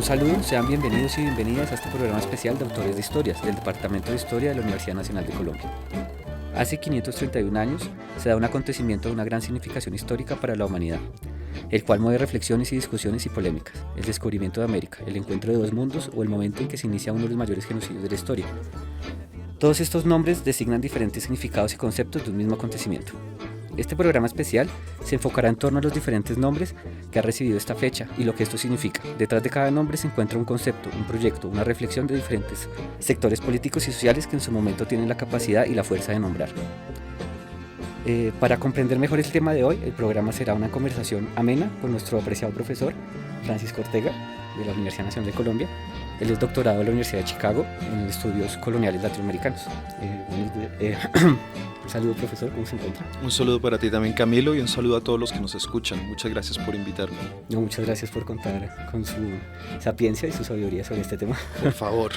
saludo, sean bienvenidos y bienvenidas a este programa especial de autores de historias del Departamento de Historia de la Universidad Nacional de Colombia. Hace 531 años se da un acontecimiento de una gran significación histórica para la humanidad, el cual mueve reflexiones y discusiones y polémicas, el descubrimiento de América, el encuentro de dos mundos o el momento en que se inicia uno de los mayores genocidios de la historia. Todos estos nombres designan diferentes significados y conceptos de un mismo acontecimiento. Este programa especial se enfocará en torno a los diferentes nombres que ha recibido esta fecha y lo que esto significa. Detrás de cada nombre se encuentra un concepto, un proyecto, una reflexión de diferentes sectores políticos y sociales que en su momento tienen la capacidad y la fuerza de nombrar. Para comprender mejor el tema de hoy, el programa será una conversación amena con nuestro apreciado profesor Francisco Ortega, de la Universidad Nacional de Colombia. Él es doctorado de la Universidad de Chicago en estudios coloniales latinoamericanos. Un saludo, profesor, ¿cómo se encuentra? Un saludo para ti también, Camilo, y un saludo a todos los que nos escuchan. Muchas gracias por invitarme. No, muchas gracias por contar con su sapiencia y su sabiduría sobre este tema. Por favor.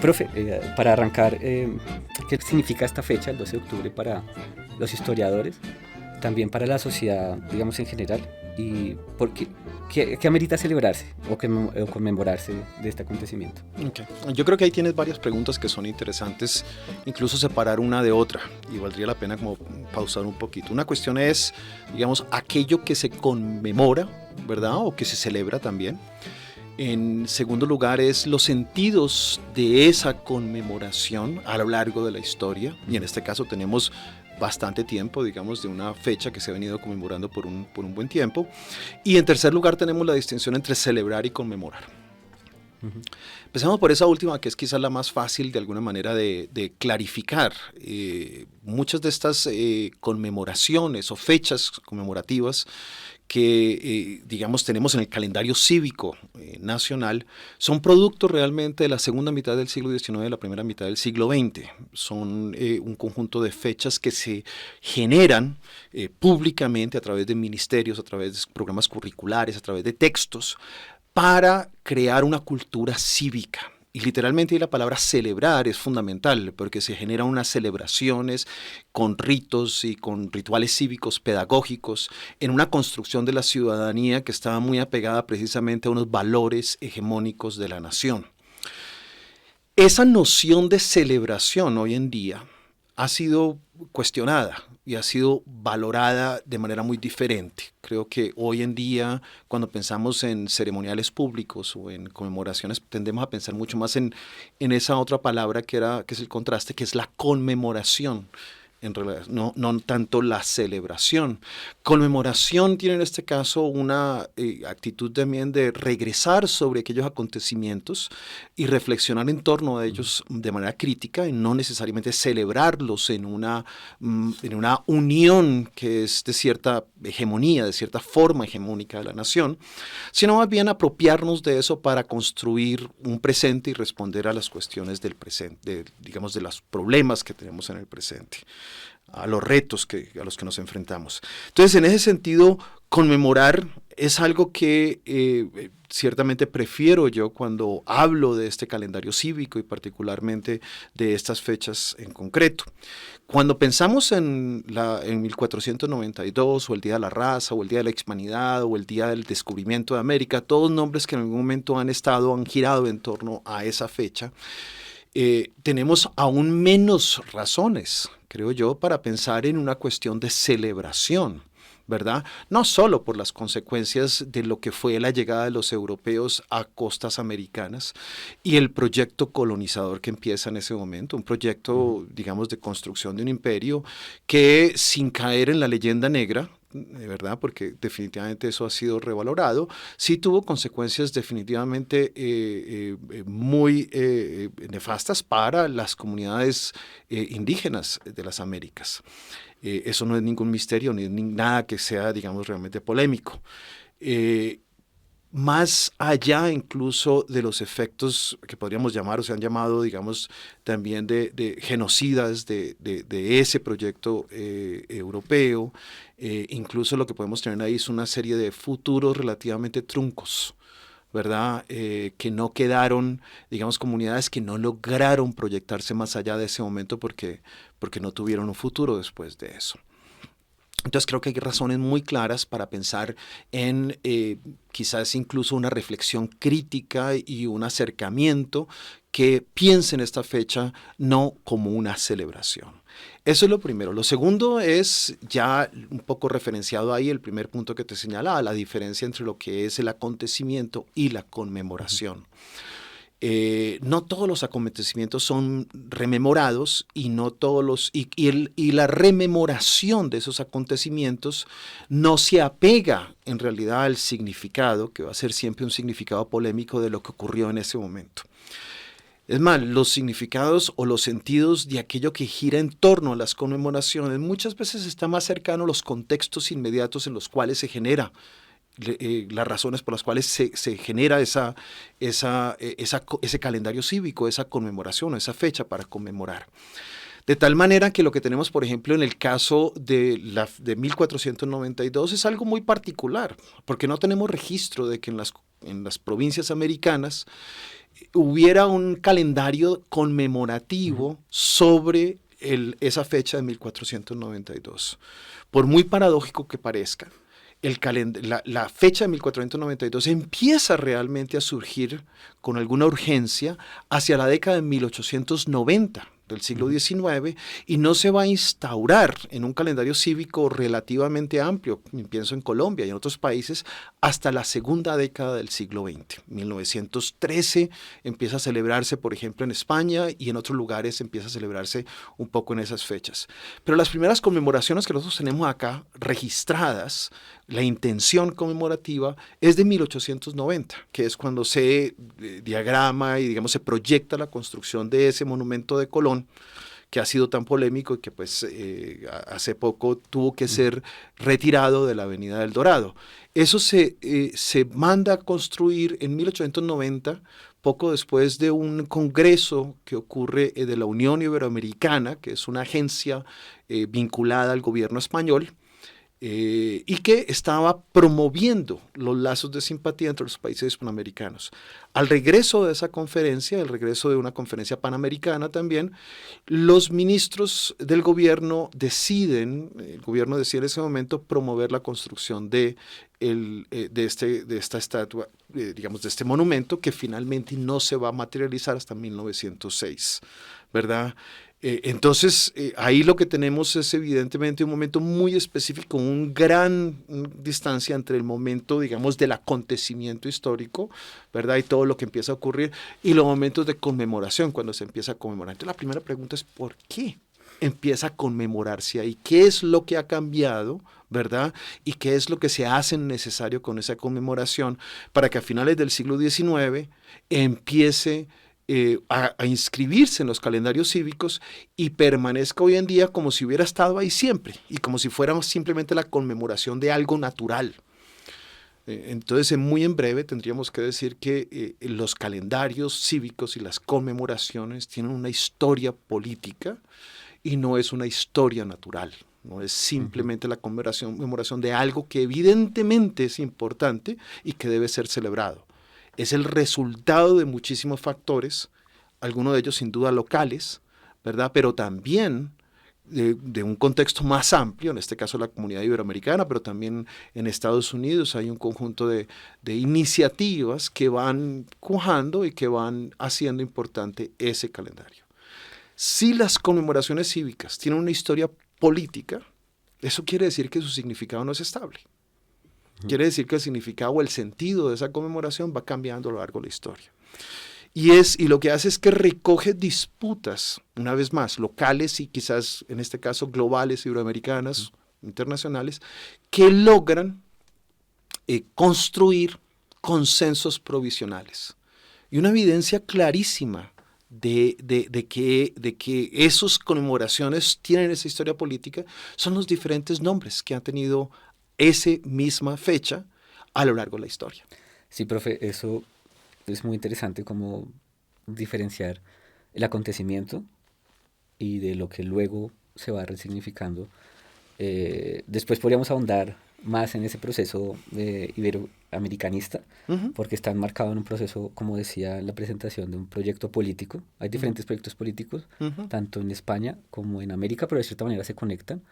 Profe, para arrancar, ¿qué significa esta fecha, el 12 de octubre, para los historiadores, también para la sociedad, digamos, en general? ¿Y por qué amerita celebrarse o conmemorarse de este acontecimiento? Okay. Yo creo que ahí tienes varias preguntas que son interesantes, incluso separar una de otra, y valdría la pena como pausar un poquito. Una cuestión es, digamos, aquello que se conmemora, ¿verdad? O que se celebra también. En segundo lugar es los sentidos de esa conmemoración a lo largo de la historia, y en este caso tenemos bastante tiempo, digamos, de una fecha que se ha venido conmemorando por un buen tiempo. Y en tercer lugar tenemos la distinción entre celebrar y conmemorar. Uh-huh. Empezamos por esa última, que es quizás la más fácil de alguna manera de clarificar. Muchas de estas conmemoraciones o fechas conmemorativas que, digamos, tenemos en el calendario cívico nacional, son producto realmente de la segunda mitad del siglo XIX y de la primera mitad del siglo XX. Son un conjunto de fechas que se generan públicamente a través de ministerios, a través de programas curriculares, a través de textos, para crear una cultura cívica. Y literalmente la palabra celebrar es fundamental porque se generan unas celebraciones con ritos y con rituales cívicos pedagógicos en una construcción de la ciudadanía que estaba muy apegada precisamente a unos valores hegemónicos de la nación. Esa noción de celebración hoy en día ha sido cuestionada y ha sido valorada de manera muy diferente. Creo que hoy en día, cuando pensamos en ceremoniales públicos o en conmemoraciones, tendemos a pensar mucho más en esa otra palabra que es el contraste, que es la conmemoración. En realidad, no tanto la celebración. Conmemoración tiene en este caso una actitud también de regresar sobre aquellos acontecimientos y reflexionar en torno a ellos de manera crítica y no necesariamente celebrarlos en una unión que es de cierta hegemonía, de cierta forma hegemónica de la nación, sino más bien apropiarnos de eso para construir un presente y responder a las cuestiones del presente, digamos, de los problemas que tenemos en el presente, a los retos a los que nos enfrentamos. Entonces, en ese sentido, conmemorar es algo que ciertamente prefiero yo cuando hablo de este calendario cívico y particularmente de estas fechas en concreto. Cuando pensamos en 1492 o el Día de la Raza o el Día de la Hispanidad o el Día del Descubrimiento de América, todos nombres que en algún momento han girado en torno a esa fecha, tenemos aún menos razones, creo yo, para pensar en una cuestión de celebración, ¿verdad? No solo por las consecuencias de lo que fue la llegada de los europeos a costas americanas y el proyecto colonizador que empieza en ese momento, un proyecto, digamos, de construcción de un imperio que, sin caer en la leyenda negra, de verdad, porque definitivamente eso ha sido revalorado, sí tuvo consecuencias definitivamente muy nefastas para las comunidades indígenas de las Américas. Eso no es ningún misterio ni nada que sea, digamos, realmente polémico. Más allá incluso de los efectos que podríamos llamar o se han llamado, digamos, también de genocidas de ese proyecto europeo, incluso lo que podemos tener ahí es una serie de futuros relativamente truncos, ¿verdad? Que no quedaron, digamos, comunidades que no lograron proyectarse más allá de ese momento porque no tuvieron un futuro después de eso. Entonces creo que hay razones muy claras para pensar en quizás incluso una reflexión crítica y un acercamiento que piense en esta fecha no como una celebración. Eso es lo primero. Lo segundo es ya un poco referenciado ahí el primer punto que te señalaba, la diferencia entre lo que es el acontecimiento y la conmemoración. No todos los acontecimientos son rememorados y no todos y la rememoración de esos acontecimientos no se apega en realidad al significado, que va a ser siempre un significado polémico de lo que ocurrió en ese momento. Es más, los significados o los sentidos de aquello que gira en torno a las conmemoraciones muchas veces está más cercano a los contextos inmediatos en los cuales se genera las razones por las cuales se genera ese calendario cívico, esa conmemoración o esa fecha para conmemorar. De tal manera que lo que tenemos, por ejemplo, en el caso de 1492 es algo muy particular, porque no tenemos registro de que en las provincias americanas hubiera un calendario conmemorativo sobre esa fecha de 1492. Por muy paradójico que parezca, la fecha de 1492 empieza realmente a surgir con alguna urgencia hacia la década de 1890 del siglo XIX y no se va a instaurar en un calendario cívico relativamente amplio, pienso en Colombia y en otros países, hasta la segunda década del siglo XX. 1913 empieza a celebrarse, por ejemplo, en España y en otros lugares empieza a celebrarse un poco en esas fechas. Pero las primeras conmemoraciones que nosotros tenemos acá registradas, la intención conmemorativa es de 1890, que es cuando se diagrama y digamos se proyecta la construcción de ese monumento de Colón, que ha sido tan polémico y que pues hace poco tuvo que ser retirado de la Avenida del Dorado. Eso se manda a construir en 1890, poco después de un congreso que ocurre de la Unión Iberoamericana, que es una agencia vinculada al gobierno español, y que estaba promoviendo los lazos de simpatía entre los países hispanoamericanos. Al regreso de esa conferencia, el regreso de una conferencia panamericana también, los ministros del gobierno el gobierno decide en ese momento promover la construcción de esta estatua, digamos, de este monumento que finalmente no se va a materializar hasta 1906, ¿verdad? Entonces, ahí lo que tenemos es evidentemente un momento muy específico, una gran distancia entre el momento, digamos, del acontecimiento histórico, ¿verdad? Y todo lo que empieza a ocurrir, y los momentos de conmemoración, cuando se empieza a conmemorar. Entonces, la primera pregunta es, ¿por qué empieza a conmemorarse ahí? ¿Qué es lo que ha cambiado, verdad? ¿Y qué es lo que se hace necesario con esa conmemoración para que a finales del siglo XIX empiece a inscribirse en los calendarios cívicos y permanezca hoy en día como si hubiera estado ahí siempre y como si fuera simplemente la conmemoración de algo natural? Entonces, muy en breve tendríamos que decir que los calendarios cívicos y las conmemoraciones tienen una historia política y no es una historia natural. No es simplemente la conmemoración de algo que evidentemente es importante y que debe ser celebrado. Es el resultado de muchísimos factores, algunos de ellos sin duda locales, ¿verdad? Pero también de un contexto más amplio, en este caso la comunidad iberoamericana, pero también en Estados Unidos hay un conjunto de iniciativas que van cuajando y que van haciendo importante ese calendario. Si las conmemoraciones cívicas tienen una historia política, eso quiere decir que su significado no es estable. Quiere decir que el significado o el sentido de esa conmemoración va cambiando a lo largo de la historia. Y lo que hace es que recoge disputas, una vez más, locales y quizás en este caso globales, iberoamericanas, internacionales, que logran construir consensos provisionales. Y una evidencia clarísima de que esas conmemoraciones tienen esa historia política son los diferentes nombres que han tenido esa misma fecha a lo largo de la historia. Sí, profe, eso es muy interesante, como diferenciar el acontecimiento y de lo que luego se va resignificando. Después podríamos ahondar más en ese proceso iberoamericanista, porque está enmarcado en un proceso, como decía en la presentación, de un proyecto político. Hay diferentes proyectos políticos, tanto en España como en América, pero de cierta manera se conectan.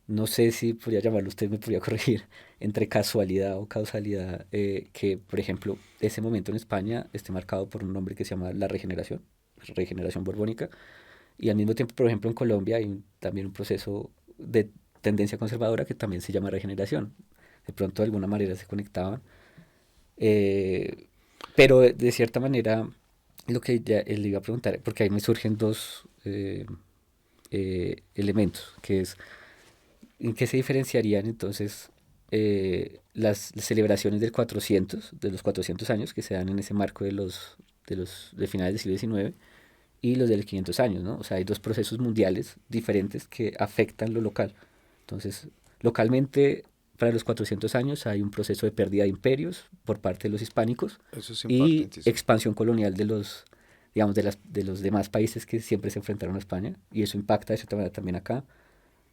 no sé si podría llamarlo, usted me podría corregir, entre casualidad o causalidad, que, por ejemplo, ese momento en España esté marcado por un nombre que se llama la regeneración borbónica, y al mismo tiempo, por ejemplo, en Colombia hay también un proceso de tendencia conservadora que también se llama regeneración. De pronto, de alguna manera se conectaban, eh, pero de cierta manera, lo que ya le iba a preguntar, porque ahí me surgen dos elementos, que es ¿en qué se diferenciarían entonces las celebraciones de los 400 años que se dan en ese marco de finales del siglo XIX y los de los 500 años, ¿no? O sea, hay dos procesos mundiales diferentes que afectan lo local. Entonces, localmente, para los 400 años hay un proceso de pérdida de imperios por parte de los hispánicos Eso es y importantísimo. expansión colonial de los, digamos, de los demás países que siempre se enfrentaron a España, y eso impacta de cierta manera también acá.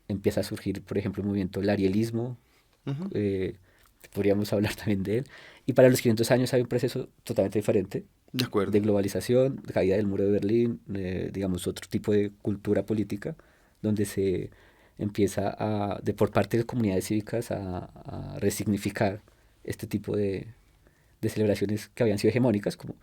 Empieza a surgir, por ejemplo, el movimiento, el arielismo, Ujú. eh, podríamos hablar también de él. Y para los 500 años hay un proceso totalmente diferente De de acuerdo. globalización, de caída del muro de Berlín, digamos, otro tipo de cultura política, donde se empieza por parte de comunidades cívicas a resignificar este tipo de celebraciones que habían sido hegemónicas, como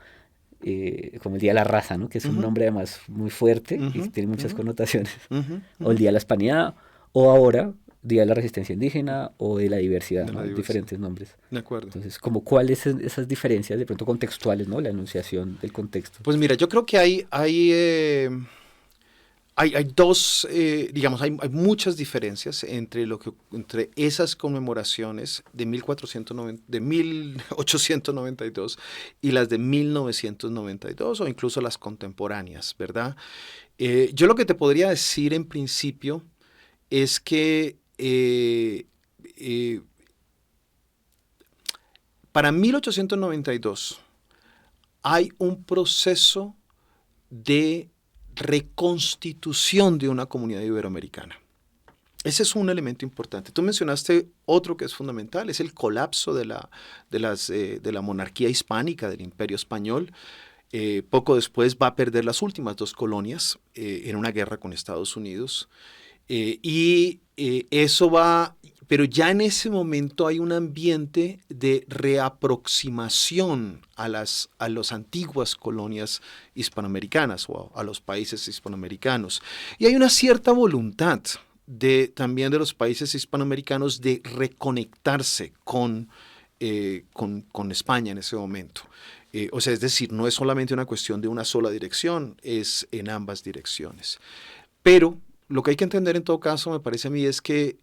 el Día de la Raza, ¿no? Que es un Ujú, nombre además muy fuerte y que ujú, tiene muchas ujú, connotaciones, ujú, o el ujú. Día de la Hispanidad, o ahora Día de la Resistencia Indígena o de la diversidad, De ¿no? la Hay diversidad. diferentes nombres. De acuerdo. Entonces, como cuáles son esas diferencias de pronto contextuales, ¿no? La enunciación del contexto. Pues mira, yo creo que hay dos, digamos, hay muchas diferencias entre esas conmemoraciones de 1490, de 1892 y las de 1992 o incluso las contemporáneas, ¿verdad? Yo lo que te podría decir en principio es que eh, para 1892 hay un proceso de reconstitución de una comunidad iberoamericana. Ese es un elemento importante. Tú mencionaste otro que es fundamental, es el colapso de la monarquía hispánica, del imperio español. Poco después va a perder las últimas dos colonias en una guerra con Estados Unidos. Eso va, pero ya en ese momento hay un ambiente de reaproximación a las antiguas colonias hispanoamericanas o a los países hispanoamericanos. Y hay una cierta voluntad también de los países hispanoamericanos de reconectarse con España en ese momento. O sea, es decir, no es solamente una cuestión de una sola dirección, es en ambas direcciones. Pero lo que hay que entender en todo caso, me parece a mí, es que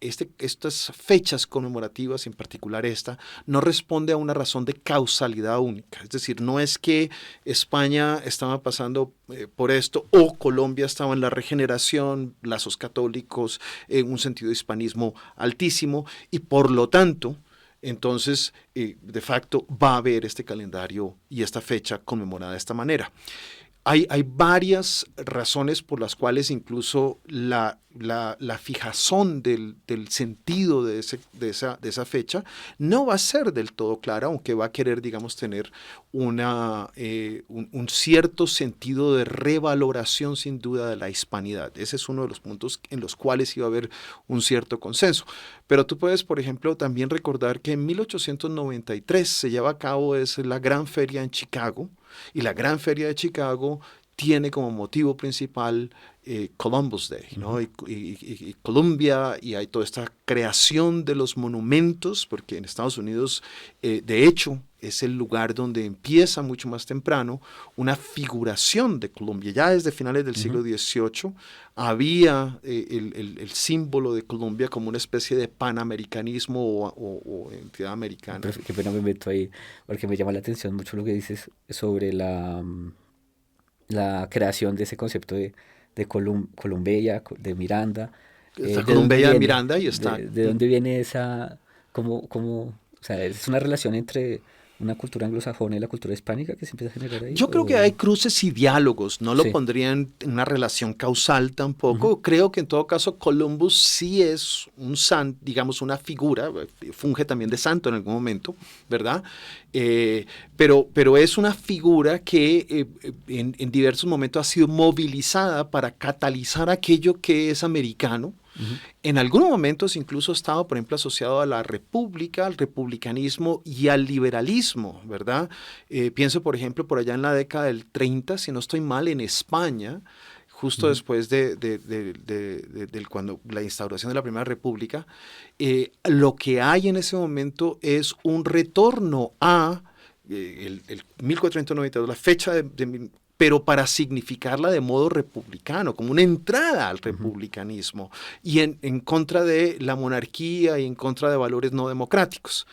estas fechas conmemorativas, en particular esta, no responde a una razón de causalidad única. Es decir, no es que España estaba pasando por esto o Colombia estaba en la regeneración, lazos católicos, en un sentido de hispanismo altísimo, y por lo tanto, entonces, de facto, va a haber este calendario y esta fecha conmemorada de esta manera. Hay varias razones por las cuales incluso la fijazón del sentido de esa fecha no va a ser del todo clara, aunque va a querer, digamos, tener un cierto sentido de revaloración sin duda de la hispanidad. Ese es uno de los puntos en los cuales iba a haber un cierto consenso. Pero tú puedes, por ejemplo, también recordar que en 1893 se lleva a cabo la gran feria en Chicago, y la Gran Feria de Chicago tiene como motivo principal Columbus Day, ¿no? Ujú. Y Columbia, y hay toda esta creación de los monumentos, porque en Estados Unidos, de hecho, es el lugar donde empieza mucho más temprano una figuración de Colombia. Ya desde finales del Ujú. siglo XVIII había el símbolo de Colombia como una especie de panamericanismo o entidad americana. Qué pena me meto ahí, porque me llama la atención mucho lo que dices sobre la creación de ese concepto de Columbeya, de Miranda. Está ¿De dónde Columbia de viene? Miranda y está... De dónde viene esa, o sea, es una relación entre una cultura anglosajona y la cultura hispánica que se empieza a generar ahí? Yo creo que O... hay cruces y diálogos, no lo Sí. pondría en una relación causal Ujú. tampoco. Creo que en todo caso Columbus sí es digamos, una figura, funge también de santo en algún momento, ¿verdad? Pero es una figura que en diversos momentos ha sido movilizada para catalizar aquello que es americano En algunos momentos incluso ha estado, por ejemplo, asociado a la república, al republicanismo y al liberalismo, ¿verdad? Pienso, por ejemplo, por allá en la década del 30, si no estoy mal, en España, justo después de cuando la instauración de la Primera República, lo que hay en ese momento es un retorno a el 1492, la fecha pero para significarla de modo republicano, como una entrada al republicanismo y en contra de la monarquía y en contra de valores no democráticos.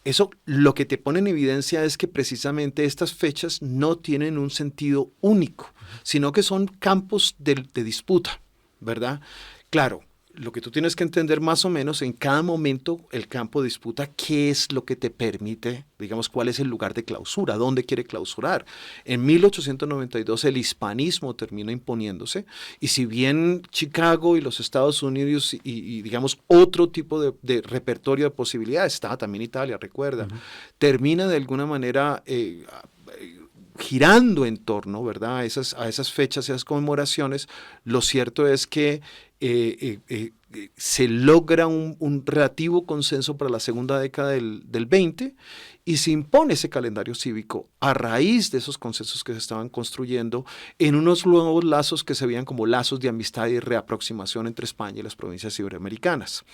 Eso lo que te pone en evidencia es que precisamente estas fechas no tienen un sentido único, sino que son campos de disputa, ¿verdad? Claro, lo que tú tienes que entender más o menos en cada momento el campo de disputa, qué es lo que te permite, digamos, cuál es el lugar de clausura, dónde quiere clausurar. En 1892 el hispanismo termina imponiéndose y si bien Chicago y los Estados Unidos y digamos otro tipo de repertorio de posibilidades, estaba también Italia, recuerda, termina de alguna manera girando en torno, ¿verdad?, a esas fechas, a esas conmemoraciones. Lo cierto es que se logra un relativo consenso para la segunda década del 20 y se impone ese calendario cívico a raíz de esos consensos que se estaban construyendo en unos nuevos lazos que se veían como lazos de amistad y reaproximación entre España y las provincias iberoamericanas.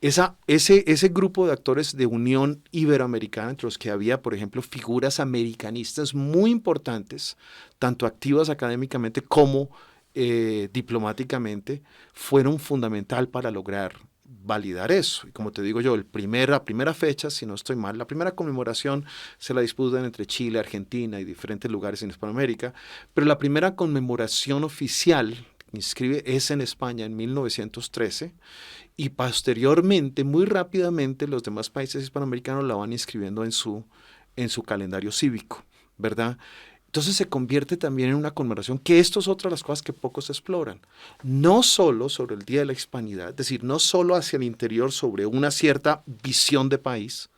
Ese grupo de actores de unión iberoamericana, entre los que había, por ejemplo, figuras americanistas muy importantes, tanto activas académicamente como diplomáticamente, fueron fundamental para lograr validar eso. Y como te digo yo, la primera fecha, si no estoy mal, la primera conmemoración se la disputan entre Chile, Argentina y diferentes lugares en Hispanoamérica, pero la primera conmemoración oficial inscribe es en España en 1913 y posteriormente, muy rápidamente, los demás países hispanoamericanos la van inscribiendo en su calendario cívico, ¿verdad? Entonces se convierte también en una conmemoración, que esto es otra de las cosas que pocos exploran. No solo sobre el Día de la Hispanidad, es decir, no solo hacia el interior sobre una cierta visión de país,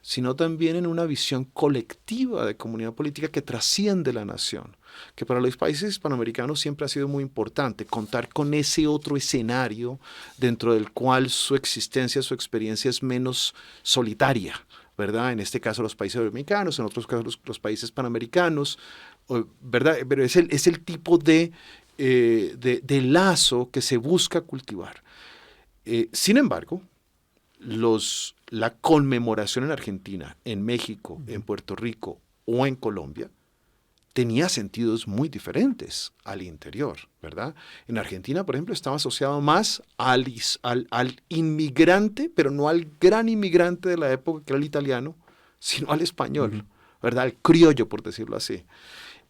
sino también en una visión colectiva de comunidad política que trasciende la nación, que para los países hispanoamericanos siempre ha sido muy importante contar con ese otro escenario dentro del cual su existencia, su experiencia es menos solitaria, ¿verdad? En este caso los países iberoamericanos, en otros casos los países panamericanos, ¿verdad? Pero es el tipo de lazo que se busca cultivar. Sin embargo, la conmemoración en Argentina, en México, en Puerto Rico o en Colombia tenía sentidos muy diferentes al interior, ¿verdad? En Argentina, por ejemplo, estaba asociado más al inmigrante, pero no al gran inmigrante de la época que era el italiano, sino al español, ¿verdad? Al criollo, por decirlo así.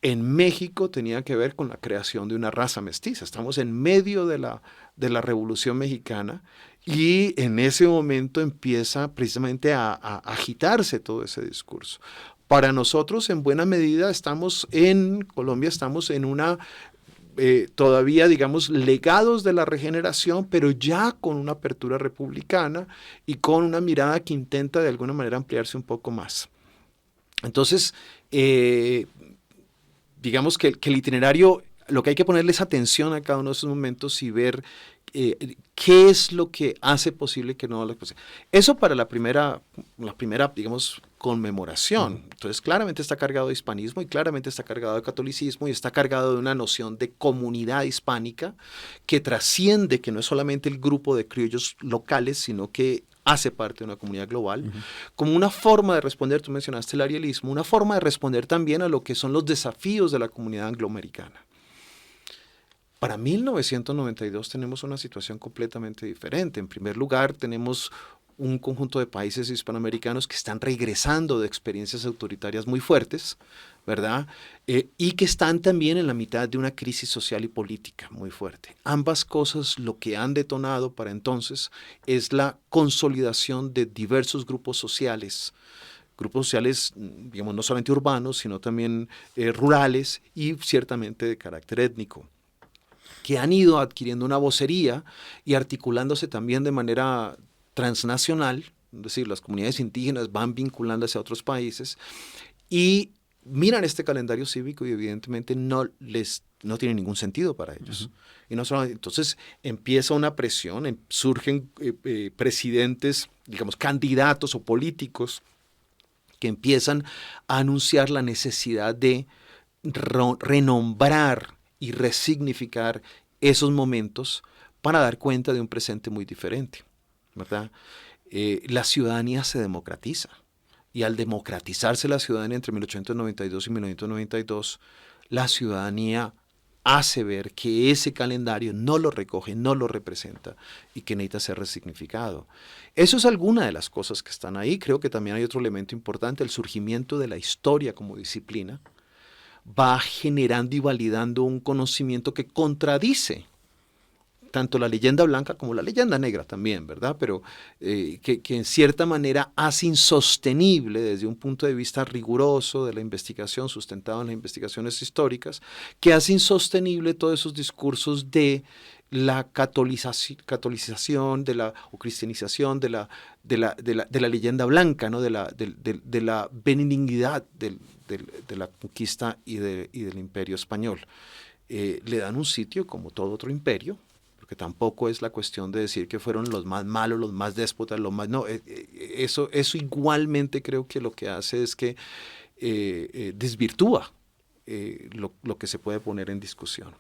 En México tenía que ver con la creación de una raza mestiza. Estamos en medio de la Revolución Mexicana y en ese momento empieza precisamente a agitarse todo ese discurso. Para nosotros, en buena medida, Colombia estamos en una, todavía, digamos, legados de la regeneración, pero ya con una apertura republicana y con una mirada que intenta de alguna manera ampliarse un poco más. Entonces, digamos que el itinerario, lo que hay que ponerle es atención a cada uno de esos momentos y ver qué es lo que hace posible que no lo posible. Eso para la primera, digamos, conmemoración. Entonces, claramente está cargado de hispanismo y claramente está cargado de catolicismo y está cargado de una noción de comunidad hispánica que trasciende, que no es solamente el grupo de criollos locales, sino que hace parte de una comunidad global, como una forma de responder, tú mencionaste el arielismo, una forma de responder también a lo que son los desafíos de la comunidad angloamericana. Para 1992 tenemos una situación completamente diferente. En primer lugar, tenemos un conjunto de países hispanoamericanos que están regresando de experiencias autoritarias muy fuertes, ¿verdad? Y que están también en la mitad de una crisis social y política muy fuerte. Ambas cosas lo que han detonado para entonces es la consolidación de diversos grupos sociales, digamos, no solamente urbanos, sino también rurales y ciertamente de carácter étnico, que han ido adquiriendo una vocería y articulándose también de manera transnacional, es decir, las comunidades indígenas van vinculándose a otros países y miran este calendario cívico y evidentemente no tiene ningún sentido para ellos. Y no solo, entonces empieza una presión, surgen presidentes, digamos, candidatos o políticos que empiezan a anunciar la necesidad de renombrar y resignificar esos momentos para dar cuenta de un presente muy diferente, ¿verdad? La ciudadanía se democratiza. Y al democratizarse la ciudadanía entre 1892 y 1992, la ciudadanía hace ver que ese calendario no lo recoge, no lo representa y que necesita ser resignificado. Eso es alguna de las cosas que están ahí. Creo que también hay otro elemento importante, el surgimiento de la historia como disciplina va generando y validando un conocimiento que contradice tanto la leyenda blanca como la leyenda negra también, ¿verdad? Pero que en cierta manera hace insostenible desde un punto de vista riguroso de la investigación, sustentado en las investigaciones históricas, que hace insostenible todos esos discursos de la catolización o cristianización de la leyenda blanca, ¿no? de la benignidad de la conquista y del imperio español. Le dan un sitio como todo otro imperio, que tampoco es la cuestión de decir que fueron los más malos, los más déspotas, los más... No, eso igualmente creo que lo que hace es que desvirtúa lo que se puede poner en discusión.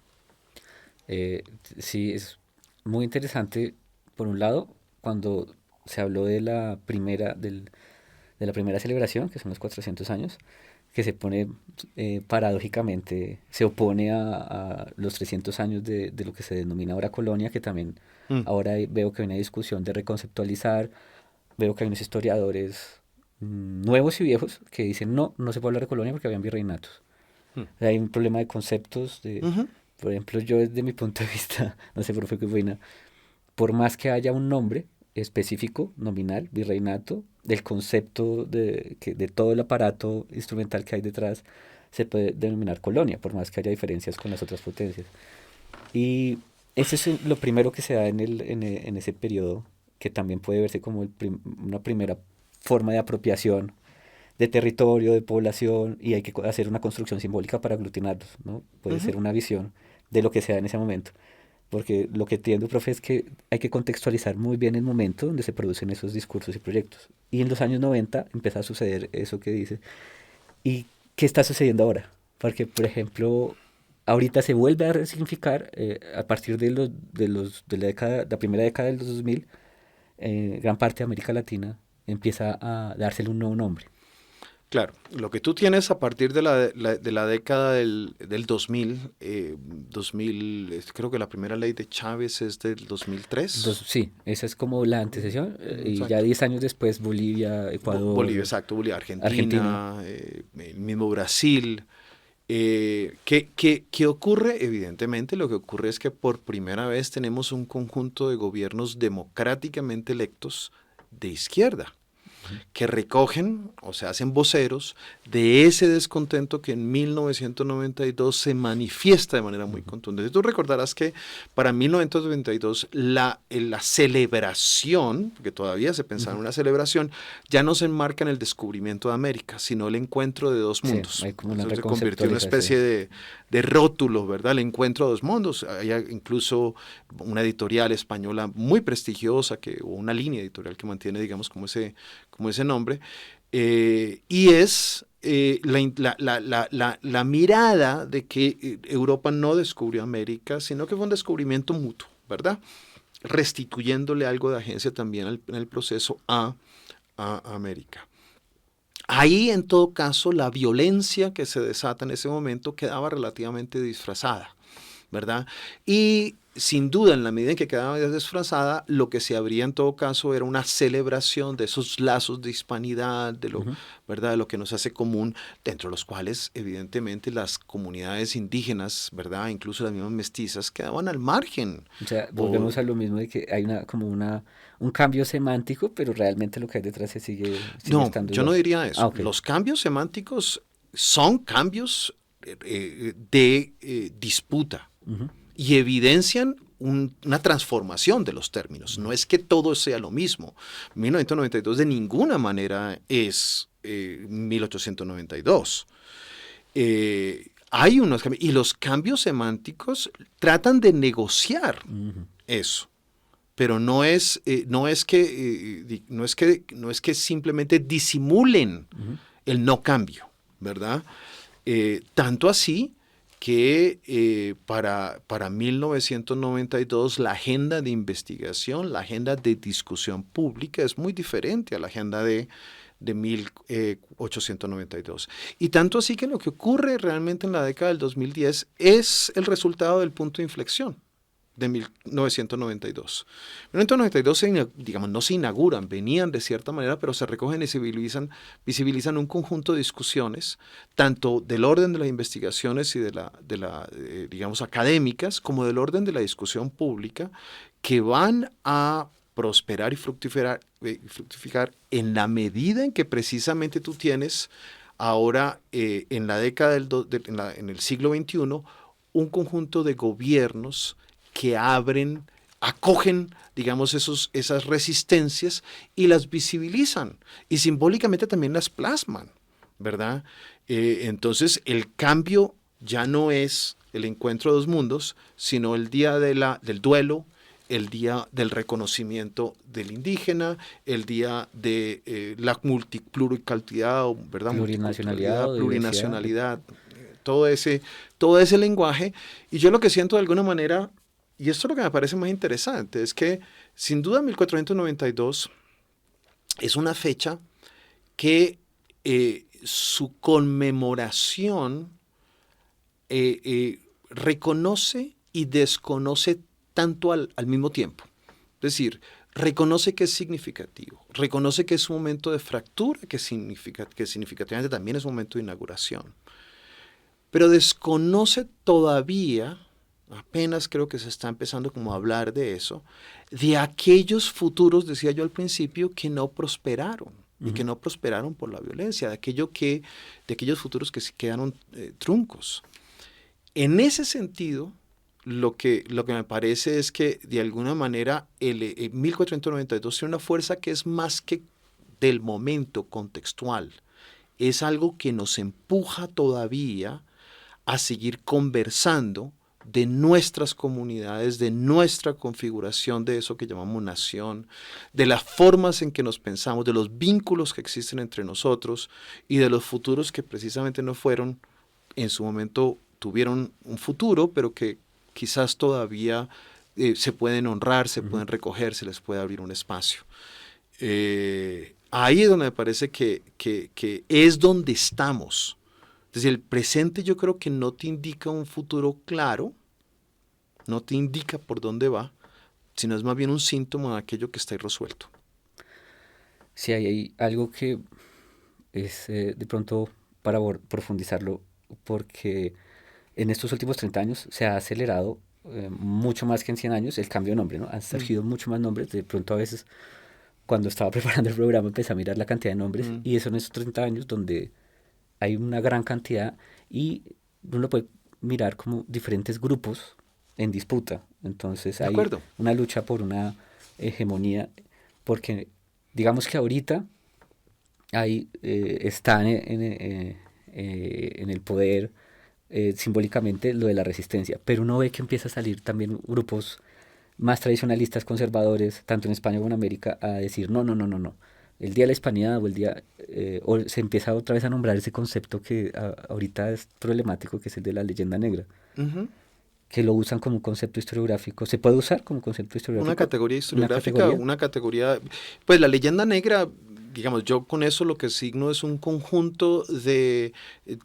Sí, es muy interesante, por un lado, cuando se habló de la primera celebración, que son los 400 años, que se pone paradójicamente, se opone a los 300 años de lo que se denomina ahora colonia, que también ahora veo que hay una discusión de reconceptualizar, veo que hay unos historiadores nuevos y viejos que dicen no se puede hablar de colonia porque habían virreinatos. Hay un problema de conceptos, por ejemplo, yo desde mi punto de vista, no sé, profe, qué buena, por más que haya un nombre específico, nominal, virreinato, del concepto de todo el aparato instrumental que hay detrás, se puede denominar colonia, por más que haya diferencias con las otras potencias. Y eso es lo primero que se da en ese periodo, que también puede verse como una primera forma de apropiación de territorio, de población, y hay que hacer una construcción simbólica para aglutinarlos, ¿no? Puede ser una visión de lo que se da en ese momento. Porque lo que entiendo, profe, es que hay que contextualizar muy bien el momento donde se producen esos discursos y proyectos. Y en los años 90 empieza a suceder eso que dice. ¿Y qué está sucediendo ahora? Porque, por ejemplo, ahorita se vuelve a resignificar a partir de la primera década del 2000, gran parte de América Latina empieza a dársele un nuevo nombre. Claro, lo que tú tienes a partir de la década del 2000, creo que la primera ley de Chávez es del 2003. Sí, esa es como la antecesión, y ya 10 años después Bolivia, Ecuador... Bolivia, Argentina. El mismo Brasil. ¿Qué ocurre? Evidentemente lo que ocurre es que por primera vez tenemos un conjunto de gobiernos democráticamente electos de izquierda, que recogen o se hacen voceros de ese descontento que en 1992 se manifiesta de manera muy contundente. Tú recordarás que para 1992 la celebración, porque todavía se pensaba en una celebración, ya no se enmarca en el descubrimiento de América, sino el encuentro de dos mundos. Sí, hay como una se convirtió en una especie de rótulo, ¿verdad? El encuentro de dos mundos. Hay incluso una editorial española muy prestigiosa, o una línea editorial que mantiene, digamos, como ese nombre, y es la mirada de que Europa no descubrió América, sino que fue un descubrimiento mutuo, ¿verdad? Restituyéndole algo de agencia también en el proceso a América. Ahí, en todo caso, la violencia que se desata en ese momento quedaba relativamente disfrazada, ¿verdad? Y sin duda, en la medida en que quedaba disfrazada, lo que se abría en todo caso era una celebración de esos lazos de hispanidad, ¿verdad? De lo que nos hace común, dentro de los cuales, evidentemente, las comunidades indígenas, ¿verdad? Incluso las mismas mestizas, quedaban al margen. O sea, volvemos a lo mismo de que hay un cambio semántico, pero realmente lo que hay detrás sigue estando yo no diría eso. Okay. Los cambios semánticos son cambios de disputa. Y evidencian una transformación de los términos. No es que todo sea lo mismo. 1992 de ninguna manera es 1892. hay unos cambios, y los cambios semánticos tratan de negociar eso. Pero no es que simplemente disimulen el no cambio, ¿verdad? Tanto así que para 1992 la agenda de investigación, la agenda de discusión pública es muy diferente a la agenda de 1892. Y tanto así que lo que ocurre realmente en la década del 2010 es el resultado del punto de inflexión de 1992. En 1992, digamos, no se inauguran, venían de cierta manera, pero se recogen y visibilizan un conjunto de discusiones, tanto del orden de las investigaciones y digamos, académicas, como del orden de la discusión pública, que van a prosperar y fructificar en la medida en que precisamente tú tienes ahora, en la década en el siglo XXI, un conjunto de gobiernos que acogen, digamos, esas resistencias y las visibilizan y simbólicamente también las plasman, ¿verdad? Entonces el cambio ya no es el encuentro de dos mundos, sino el día del duelo, el día del reconocimiento del indígena, el día de la pluricalidad, ¿verdad? Plurinacionalidad, todo ese lenguaje. Y yo lo que siento de alguna manera, y esto es lo que me parece más interesante, es que sin duda 1492 es una fecha que su conmemoración reconoce y desconoce tanto al mismo tiempo. Es decir, reconoce que es significativo, reconoce que es un momento de fractura, que significativamente también es un momento de inauguración, pero desconoce todavía, apenas creo que se está empezando como a hablar de eso, de aquellos futuros, decía yo al principio, que no prosperaron, y que no prosperaron por la violencia, de aquellos futuros que se quedaron truncos. En ese sentido, lo que me parece es que de alguna manera el 1492 tiene una fuerza que es más que del momento contextual, es algo que nos empuja todavía a seguir conversando de nuestras comunidades, de nuestra configuración de eso que llamamos nación, de las formas en que nos pensamos, de los vínculos que existen entre nosotros y de los futuros que precisamente no fueron, en su momento tuvieron un futuro, pero que quizás todavía se pueden honrar, se pueden recoger, se les puede abrir un espacio. Ahí es donde me parece que es donde estamos. Desde el presente yo creo que no te indica un futuro claro, no te indica por dónde va, sino es más bien un síntoma de aquello que está irresuelto. Sí, hay algo que es de pronto para profundizarlo, porque en estos últimos 30 años se ha acelerado mucho más que en 100 años el cambio de nombre, ¿no? Han surgido mucho más nombres. De pronto a veces cuando estaba preparando el programa empecé a mirar la cantidad de nombres y eso en estos 30 años donde hay una gran cantidad y uno puede mirar como diferentes grupos en disputa. Entonces hay una lucha por una hegemonía, porque digamos que ahorita están en el poder simbólicamente lo de la resistencia, pero uno ve que empieza a salir también grupos más tradicionalistas, conservadores, tanto en España como en América, a decir no. El Día de la Hispanidad o el día, o se empieza otra vez a nombrar ese concepto que ahorita es problemático, que es el de la leyenda negra, que lo usan como un concepto historiográfico. ¿Se puede usar como concepto historiográfico? Una categoría historiográfica, una categoría, pues la leyenda negra, digamos, yo con eso lo que signo es un conjunto de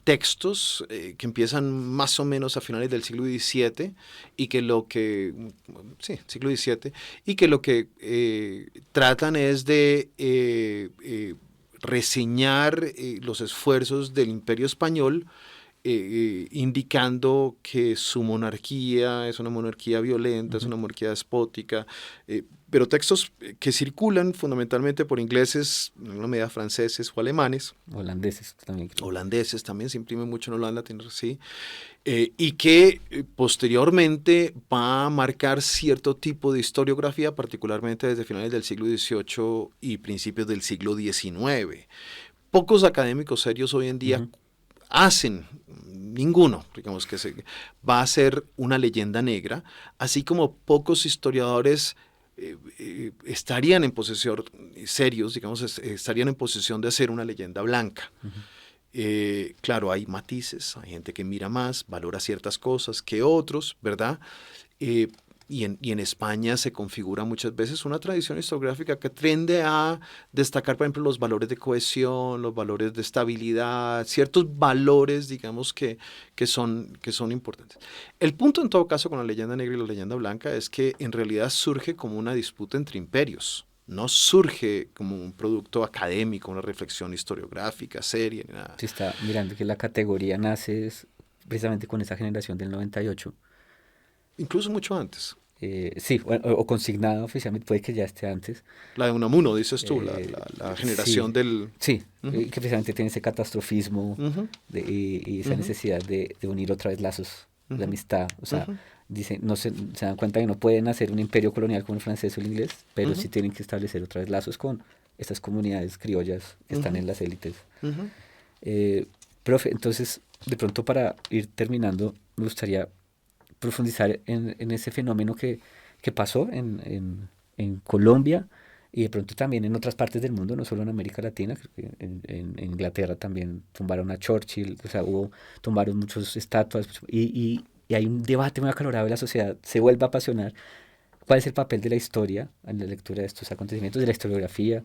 textos que empiezan más o menos a finales del siglo XVII y que siglo XVII, y que lo que tratan es de reseñar los esfuerzos del Imperio Español, indicando que su monarquía es una monarquía violenta, es una monarquía despótica, pero textos que circulan fundamentalmente por ingleses, en alguna medida franceses o alemanes. Holandeses también. Holandeses también, se imprime mucho en Holanda, sí. Y que posteriormente va a marcar cierto tipo de historiografía, particularmente desde finales del siglo XVIII y principios del siglo XIX. Pocos académicos serios hoy en día hacen, ninguno, digamos que va a ser una leyenda negra, así como pocos historiadores estarían en posesión, serios, digamos, estarían en posesión de hacer una leyenda blanca. Claro, hay matices, hay gente que mira más, valora ciertas cosas que otros, ¿verdad? Y en España se configura muchas veces una tradición historiográfica que tiende a destacar, por ejemplo, los valores de cohesión, los valores de estabilidad, ciertos valores, digamos, que son importantes. El punto, en todo caso, con la leyenda negra y la leyenda blanca es que en realidad surge como una disputa entre imperios. No surge como un producto académico, una reflexión historiográfica, seria, ni nada. Se está mirando que la categoría nace precisamente con esa generación del 98. Incluso mucho antes. Sí, o consignada oficialmente, puede que ya esté antes. La de Unamuno, dices tú, la generación sí, del... Sí, que precisamente tiene ese catastrofismo y esa necesidad de unir otra vez lazos de amistad. O sea, dicen, se dan cuenta que no pueden hacer un imperio colonial como el francés o el inglés, pero sí tienen que establecer otra vez lazos con estas comunidades criollas que están en las élites. Profe, entonces, de pronto para ir terminando, me gustaría profundizar en ese fenómeno que pasó en Colombia y de pronto también en otras partes del mundo, no solo en América Latina. Creo que en Inglaterra también tumbaron a Churchill, o sea, tumbaron muchas estatuas y hay un debate muy acalorado y la sociedad se vuelve a apasionar. ¿Cuál es el papel de la historia en la lectura de estos acontecimientos, de la historiografía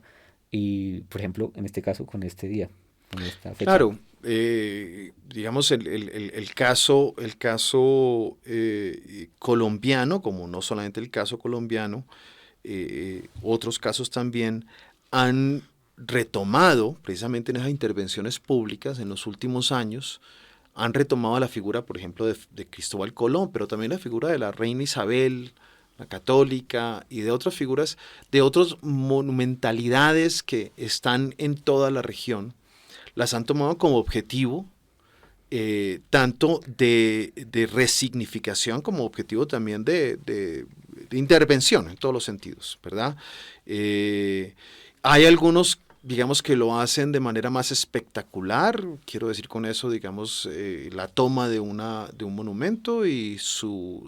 y, por ejemplo, en este caso, con este día, con esta fecha? Claro, digamos el caso colombiano, como no solamente el caso colombiano, otros casos también han retomado, precisamente en esas intervenciones públicas en los últimos años, han retomado la figura, por ejemplo, de Cristóbal Colón, pero también la figura de la reina Isabel, la católica, y de otras figuras, de otras monumentalidades que están en toda la región. Las han tomado como objetivo, tanto de resignificación como objetivo también de intervención en todos los sentidos, ¿verdad? Hay algunos, digamos, que lo hacen de manera más espectacular, quiero decir con eso, digamos, la toma de un monumento y su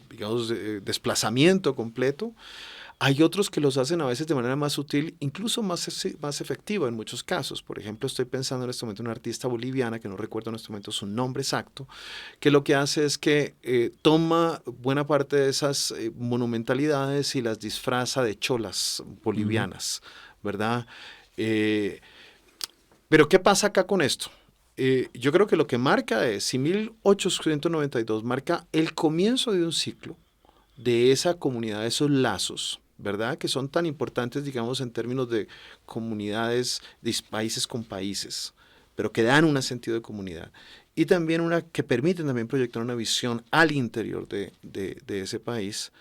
digamos, desplazamiento completo. Hay otros que los hacen a veces de manera más sutil, incluso más efectiva en muchos casos. Por ejemplo, estoy pensando en este momento en una artista boliviana, que no recuerdo en este momento su nombre exacto, que lo que hace es que toma buena parte de esas monumentalidades y las disfraza de cholas bolivianas, ¿verdad? Pero ¿qué pasa acá con esto? Yo creo que lo que marca es, si 1892 marca el comienzo de un ciclo, de esa comunidad, de esos lazos, ¿verdad? Que son tan importantes, digamos, en términos de comunidades, de países con países, pero que dan un sentido de comunidad. Y también que permiten también proyectar una visión al interior de ese país.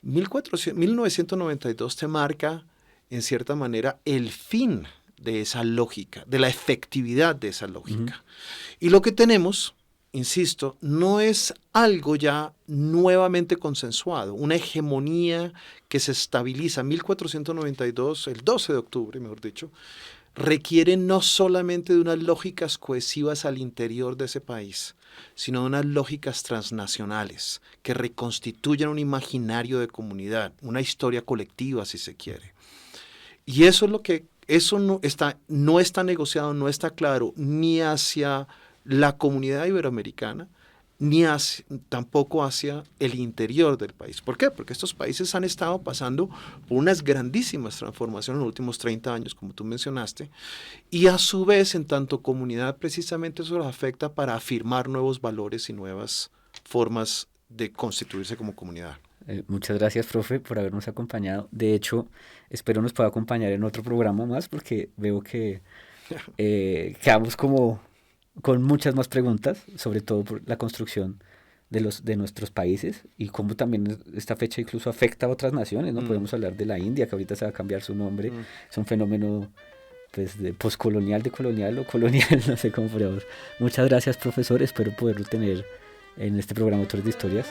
1992 te marca, en cierta manera, el fin de esa lógica, de la efectividad de esa lógica. Y lo que tenemos, insisto, no es algo ya nuevamente consensuado, una hegemonía que se estabiliza. 1492, el 12 de octubre, mejor dicho, requiere no solamente de unas lógicas cohesivas al interior de ese país, sino de unas lógicas transnacionales que reconstituyan un imaginario de comunidad, una historia colectiva, si se quiere. Y eso es lo que, eso no está negociado, no está claro ni hacia la comunidad iberoamericana, ni tampoco hacia el interior del país. ¿Por qué? Porque estos países han estado pasando por unas grandísimas transformaciones en los últimos 30 años, como tú mencionaste, y a su vez, en tanto comunidad, precisamente eso los afecta para afirmar nuevos valores y nuevas formas de constituirse como comunidad. Muchas gracias, profe, por habernos acompañado. De hecho, espero nos pueda acompañar en otro programa más, porque veo que quedamos como con muchas más preguntas, sobre todo por la construcción de nuestros países y cómo también esta fecha incluso afecta a otras naciones, ¿no? Podemos hablar de la India, que ahorita se va a cambiar su nombre. Es un fenómeno pues de poscolonial, de colonial o colonial, no sé cómo podríamos. Muchas gracias, profesor, espero poderlo tener en este programa Autores de Historias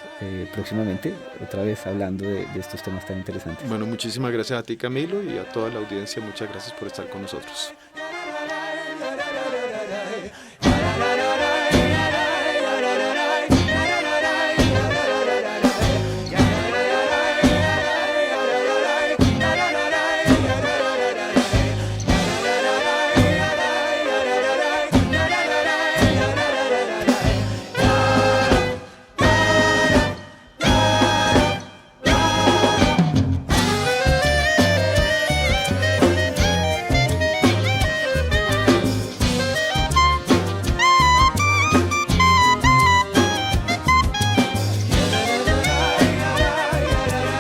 próximamente, otra vez hablando de estos temas tan interesantes. Bueno, muchísimas gracias a ti, Camilo, y a toda la audiencia, muchas gracias por estar con nosotros.